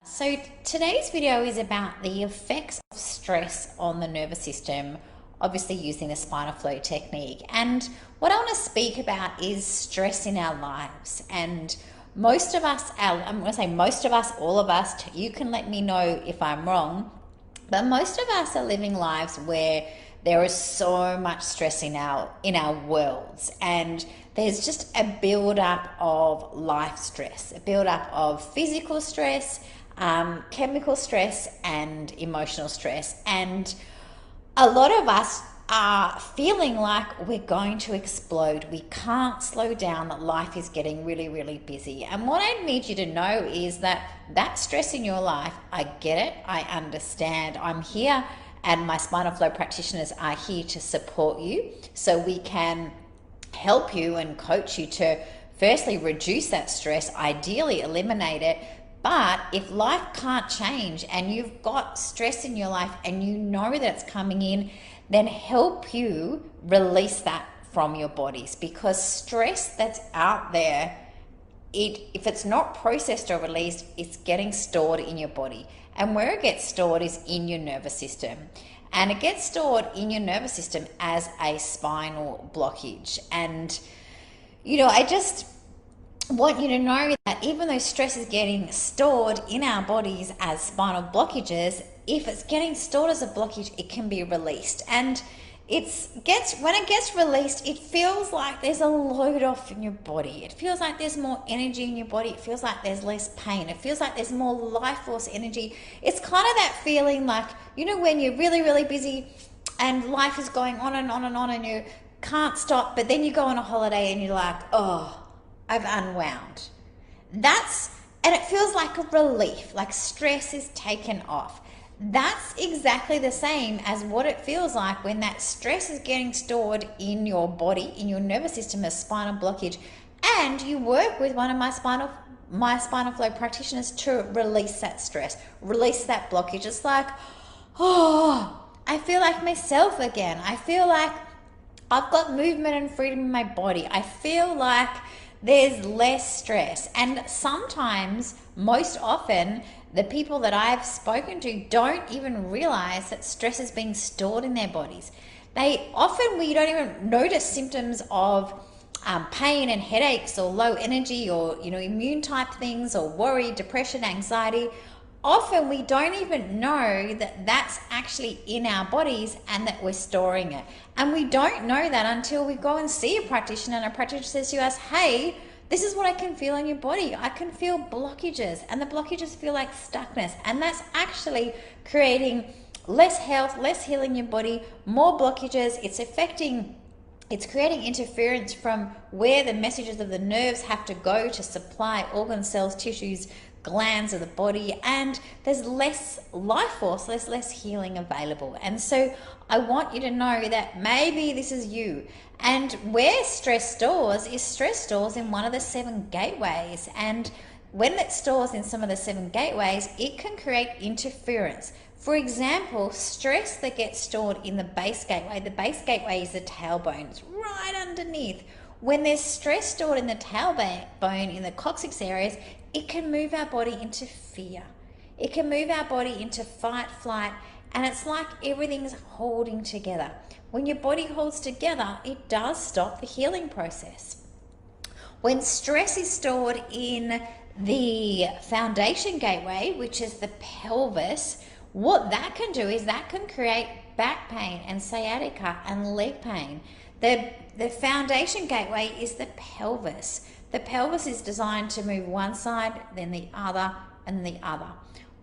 So today's video is about the effects of stress on the nervous system, obviously using the spinal flow technique. And what I want to speak about is stress in our lives. And most of us, I'm going to say most of us, all of us, you can let me know if I'm wrong, but most of us are living lives where there is so much stress in our worlds, and there's just a build-up of life stress, a build-up of physical stress, chemical stress and emotional stress. And a lot of us are feeling like we're going to explode. We can't slow down, that life is getting really, really busy. And what I need you to know is that stress in your life, I get it, I understand. I'm here, and my Spinal Flow practitioners are here to support you so we can help you and coach you to firstly reduce that stress, ideally eliminate it. But if life can't change and you've got stress in your life and you know that it's coming in, then help you release that from your bodies, because stress that's out there, if it's not processed or released, it's getting stored in your body. And where it gets stored is in your nervous system. And it gets stored in your nervous system as a spinal blockage. And, I just want you to know that even though stress is getting stored in our bodies as spinal blockages, if it's getting stored as a blockage, it can be released. And when it gets released, it feels like there's a load off in your body. It feels like there's more energy in your body. It feels like there's less pain. It feels like there's more life force energy. It's kind of that feeling like, when you're really, really busy and life is going on and on and on and you can't stop, but then you go on a holiday and you're like, oh, I've unwound. And it feels like a relief, like stress is taken off. That's exactly the same as what it feels like when that stress is getting stored in your body, in your nervous system as spinal blockage, and you work with one of my spinal flow practitioners to release that stress, release that blockage. It's like, oh, I feel like myself again. I feel like I've got movement and freedom in my body. I feel like there's less stress. And sometimes, most often, the people that I've spoken to don't even realize that stress is being stored in their bodies. We don't even notice symptoms of pain and headaches or low energy or immune type things or worry, depression, anxiety. Often we don't even know that that's actually in our bodies and that we're storing it. And we don't know that until we go and see a practitioner, and a practitioner says to us, hey, this is what I can feel in your body. I can feel blockages, and the blockages feel like stuckness. And that's actually creating less health, less healing in your body, more blockages. It's creating interference from where the messages of the nerves have to go to supply organ cells, tissues, glands of the body, and there's less life force, less healing available. And so I want you to know that maybe this is you. And where stress stores in one of the 7 gateways. And when it stores in some of the 7 gateways, it can create interference. For example, stress that gets stored in the base gateway. The base gateway is the tailbone. It's right underneath. When there's stress stored in the tailbone, in the coccyx areas, it can move our body into fear. It can move our body into fight, flight, and it's like everything's holding together. When your body holds together, it does stop the healing process. When stress is stored in the foundation gateway, which is the pelvis, what that can do is that can create back pain and sciatica and leg pain. The foundation gateway is the pelvis. The pelvis is designed to move one side, then the other, and the other.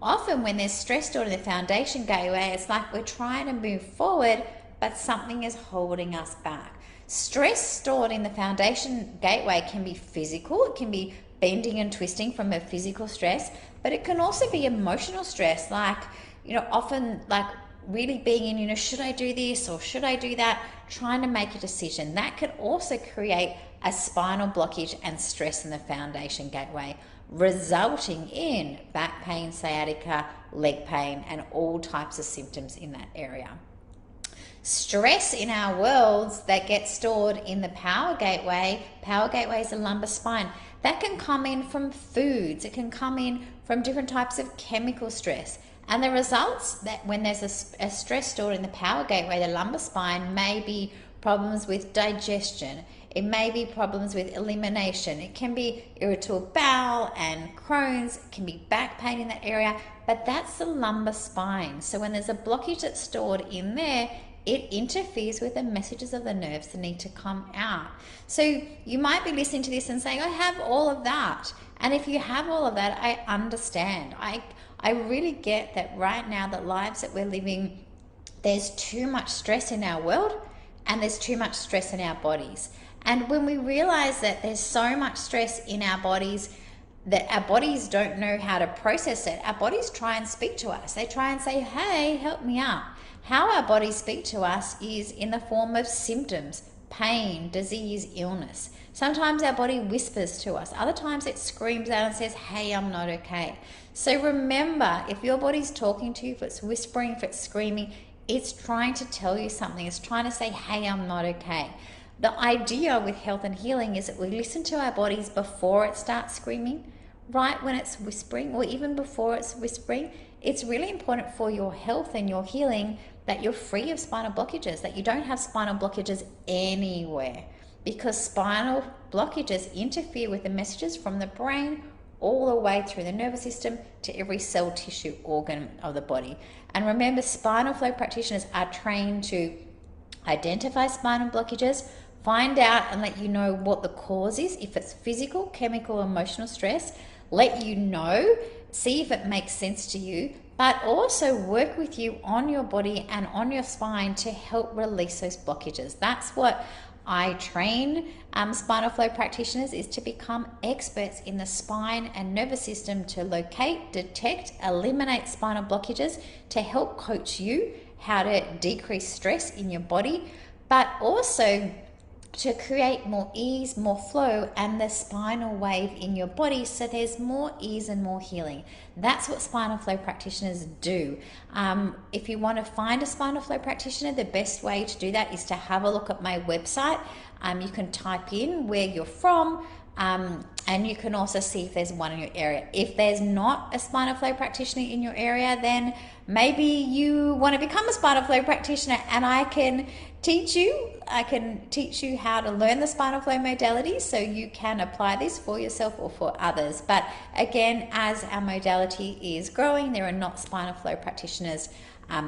Often when there's stress stored in the foundation gateway, it's like we're trying to move forward, but something is holding us back. Stress stored in the foundation gateway can be physical. It can be bending and twisting from a physical stress, but it can also be emotional stress, like, often like really being in, should I do this or should I do that? Trying to make a decision. That can also create a spinal blockage and stress in the foundation gateway, resulting in back pain, sciatica, leg pain, and all types of symptoms in that area. Stress in our worlds that gets stored in the power gateway is the lumbar spine. That can come in from foods. It can come in from different types of chemical stress. And the results that when there's a stress stored in the power gateway, the lumbar spine, may be problems with digestion. It may be problems with elimination. It can be irritable bowel and Crohn's. It can be back pain in that area, but that's the lumbar spine. So when there's a blockage that's stored in there, it interferes with the messages of the nerves that need to come out. So you might be listening to this and saying, I have all of that. And if you have all of that, I understand. I really get that right now, the lives that we're living, there's too much stress in our world and there's too much stress in our bodies. And when we realize that there's so much stress in our bodies that our bodies don't know how to process it, our bodies try and speak to us. They try and say, hey, help me out. How our bodies speak to us is in the form of symptoms, pain, disease, illness. Sometimes our body whispers to us. Other times it screams out and says, hey, I'm not okay. So remember, if your body's talking to you, if it's whispering, if it's screaming, it's trying to tell you something. It's trying to say, hey, I'm not okay. The idea with health and healing is that we listen to our bodies before it starts screaming, right when it's whispering, or even before it's whispering. It's really important for your health and your healing that you're free of spinal blockages, that you don't have spinal blockages anywhere, because spinal blockages interfere with the messages from the brain all the way through the nervous system to every cell, tissue, organ of the body. And remember, spinal flow practitioners are trained to identify spinal blockages, find out and let you know what the cause is. If it's physical, chemical, emotional stress, let you know, see if it makes sense to you, but also work with you on your body and on your spine to help release those blockages. That's what I train spinal flow practitioners, is to become experts in the spine and nervous system to locate, detect, eliminate spinal blockages, to help coach you how to decrease stress in your body, but also to create more ease, more flow, and the spinal wave in your body, so there's more ease and more healing. That's what spinal flow practitioners do. If you want to find a spinal flow practitioner, the best way to do that is to have a look at my website. You can type in where you're from, and you can also see if there's one in your area. If there's not a spinal flow practitioner in your area, then maybe you want to become a spinal flow practitioner, and I can teach you how to learn the spinal flow modality so you can apply this for yourself or for others. But again, as our modality is growing, there are not spinal flow practitioners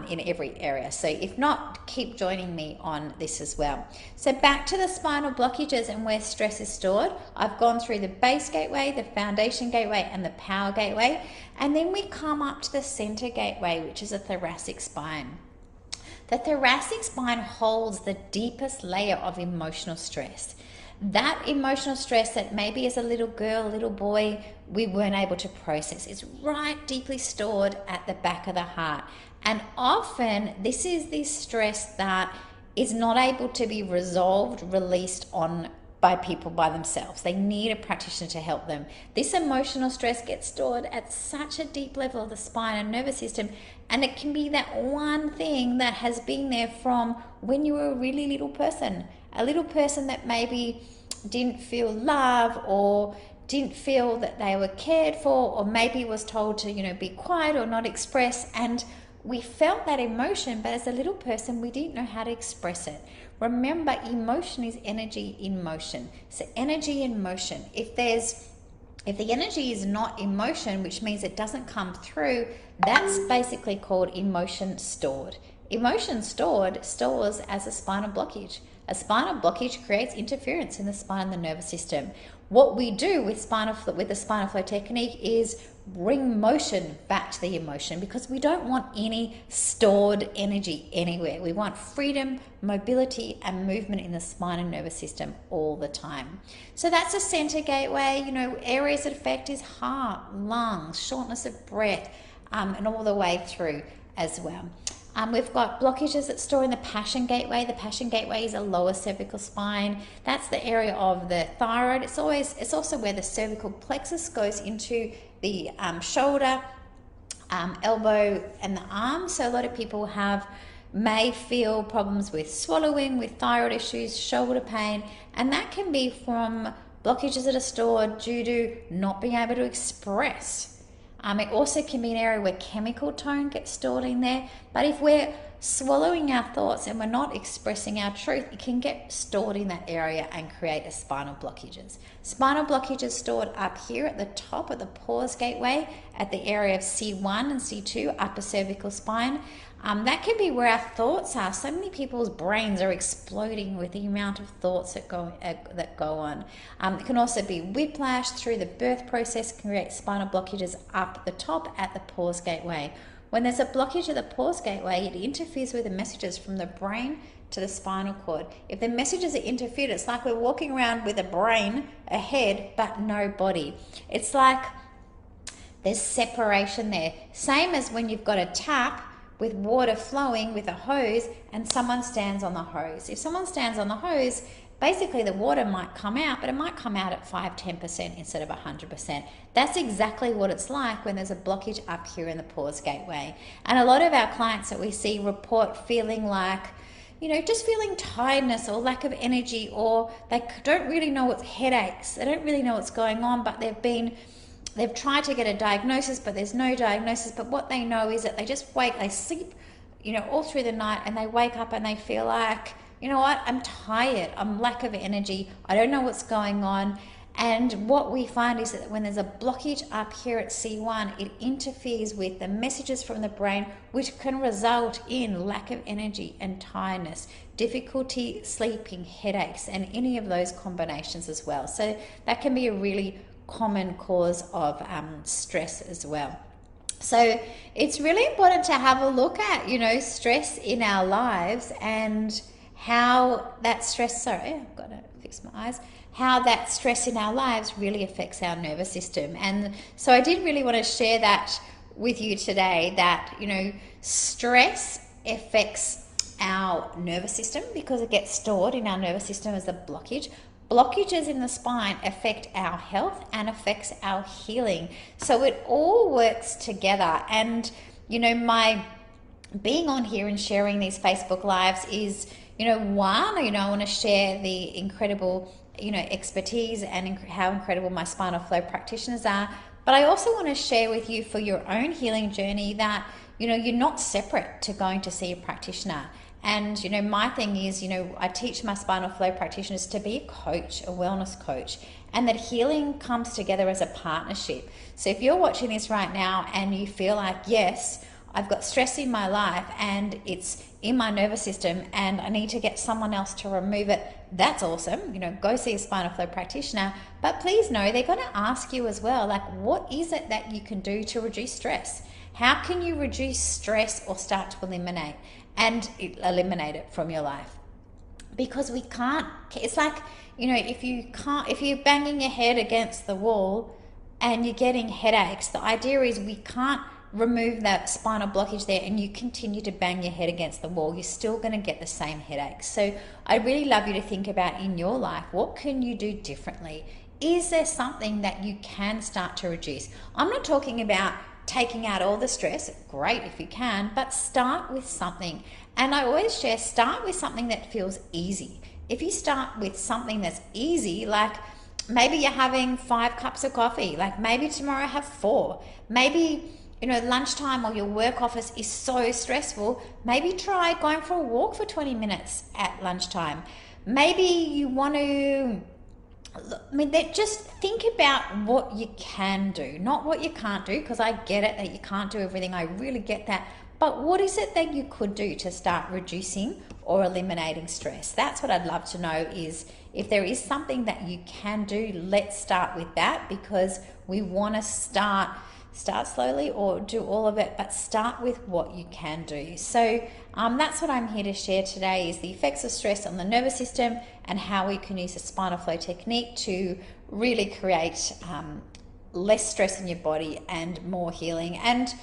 in every area. So if not, keep joining me on this as well. So back to the spinal blockages and where stress is stored. I've gone through the base gateway, the foundation gateway, and the power gateway. And then we come up to the center gateway, which is a thoracic spine. The thoracic spine holds the deepest layer of emotional stress. That emotional stress that maybe as a little girl, little boy, we weren't able to process. It's right deeply stored at the back of the heart. And often this is this stress that is not able to be resolved, released on by people by themselves. They need a practitioner to help them. This emotional stress gets stored at such a deep level of the spine and nervous system, and it can be that one thing that has been there from when you were a really little person, that maybe didn't feel love or didn't feel that they were cared for, or maybe was told to, be quiet or not express, and we felt that emotion, but as a little person, we didn't know how to express it. Remember, emotion is energy in motion. So energy in motion. If the energy is not emotion, which means it doesn't come through, that's basically called emotion stored. Emotion stored stores as a spinal blockage. A spinal blockage creates interference in the spine and the nervous system. What we do with the spinal flow technique is bring motion back to the emotion, because we don't want any stored energy anywhere. We want freedom, mobility, and movement in the spine and nervous system all the time. So that's a center gateway. Areas that affect is heart, lungs, shortness of breath, and all the way through as well. We've got blockages that store in the passion gateway. The passion gateway is a lower cervical spine. That's the area of the thyroid. It's also where the cervical plexus goes into the shoulder, elbow, and the arm. So a lot of people may feel problems with swallowing, with thyroid issues, shoulder pain, and that can be from blockages that are stored due to not being able to express. It also can be an area where chemical tone gets stored in there. But if we're swallowing our thoughts and we're not expressing our truth, it can get stored in that area and create a spinal blockages. Spinal blockages stored up here at the top of the pause gateway at the area of C1 and C2, upper cervical spine. That can be where our thoughts are. So many people's brains are exploding with the amount of thoughts that go on. It can also be whiplash through the birth process, can create spinal blockages up the top at the pause gateway. When there's a blockage at the pause gateway, it interferes with the messages from the brain to the spinal cord. If the messages are interfered, it's like we're walking around with a brain, a head, but no body. It's like there's separation there. Same as when you've got a tap with water flowing with a hose and someone stands on the hose. If someone stands on the hose, basically the water might come out, but it might come out at 5-10% instead of 100%. That's exactly what it's like when there's a blockage up here in the pause gateway. And a lot of our clients that we see report feeling like, just feeling tiredness or lack of energy, or they don't really know what's headaches. They don't really know what's going on, but they've tried to get a diagnosis, but there's no diagnosis. But what they know is that they sleep, all through the night, and they wake up and they feel like, I'm tired, I'm lack of energy, I don't know what's going on. And what we find is that when there's a blockage up here at C1, it interferes with the messages from the brain, which can result in lack of energy and tiredness, difficulty sleeping, headaches, and any of those combinations as well. So that can be a really common cause of stress as well. So it's really important to have a look at, stress in our lives and how that stress, I've got to fix my eyes, how that stress in our lives really affects our nervous system. And so I did really want to share that with you today, that, stress affects our nervous system because it gets stored in our nervous system as a blockage. Blockages in the spine affect our health and affects our healing. So it all works together. And, my being on here and sharing these Facebook Lives is, one, I want to share the incredible, expertise and how incredible my Spinal Flow practitioners are. But I also want to share with you for your own healing journey that, you're not separate to going to see a practitioner. And, my thing is, I teach my Spinal Flow practitioners to be a coach, a wellness coach, and that healing comes together as a partnership. So if you're watching this right now and you feel like, yes, I've got stress in my life and it's in my nervous system and I need to get someone else to remove it, that's awesome. Go see a Spinal Flow practitioner. But please know they're going to ask you as well, like, what is it that you can do to reduce stress? How can you reduce stress or start to eliminate it from your life? Because we can't, it's like, if you're banging your head against the wall and you're getting headaches, the idea is we can't remove that spinal blockage there and you continue to bang your head against the wall, you're still going to get the same headaches. So I'd really love you to think about in your life, what can you do differently? Is there something that you can start to reduce? I'm not talking about taking out all the stress, great if you can, but start with something. And I always share, start with something that feels easy. If you start with something that's easy, like maybe you're having 5 cups of coffee, like maybe tomorrow have 4, maybe lunchtime or your work office is so stressful, maybe try going for a walk for 20 minutes at lunchtime. Maybe you want to, just think about what you can do, not what you can't do, because I get it that you can't do everything. I really get that. But what is it that you could do to start reducing or eliminating stress? That's what I'd love to know, is if there is something that you can do, let's start with that, because we want to start slowly or do all of it, but start with what you can do. So that's what I'm here to share today, is the effects of stress on the nervous system and how we can use the Spinal Flow technique to really create less stress in your body and more healing. And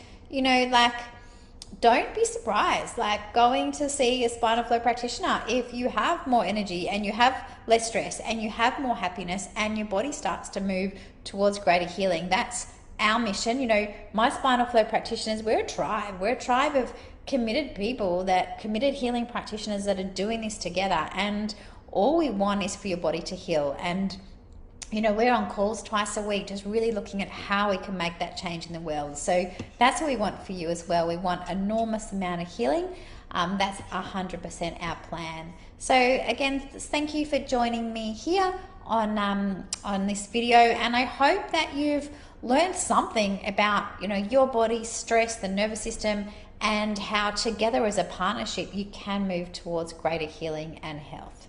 don't be surprised, like going to see a Spinal Flow practitioner, if you have more energy and you have less stress and you have more happiness and your body starts to move towards greater healing. That's our mission. My Spinal Flow practitioners, we're a tribe. We're a tribe of committed people, committed healing practitioners that are doing this together. And all we want is for your body to heal. And you know, we're on calls twice a week, just really looking at how we can make that change in the world. So that's what we want for you as well. We want enormous amount of healing. That's 100% our plan. So again, thank you for joining me here on this video, and I hope that you've learned something about, you know, your body, stress, the nervous system, and how together as a partnership you can move towards greater healing and health.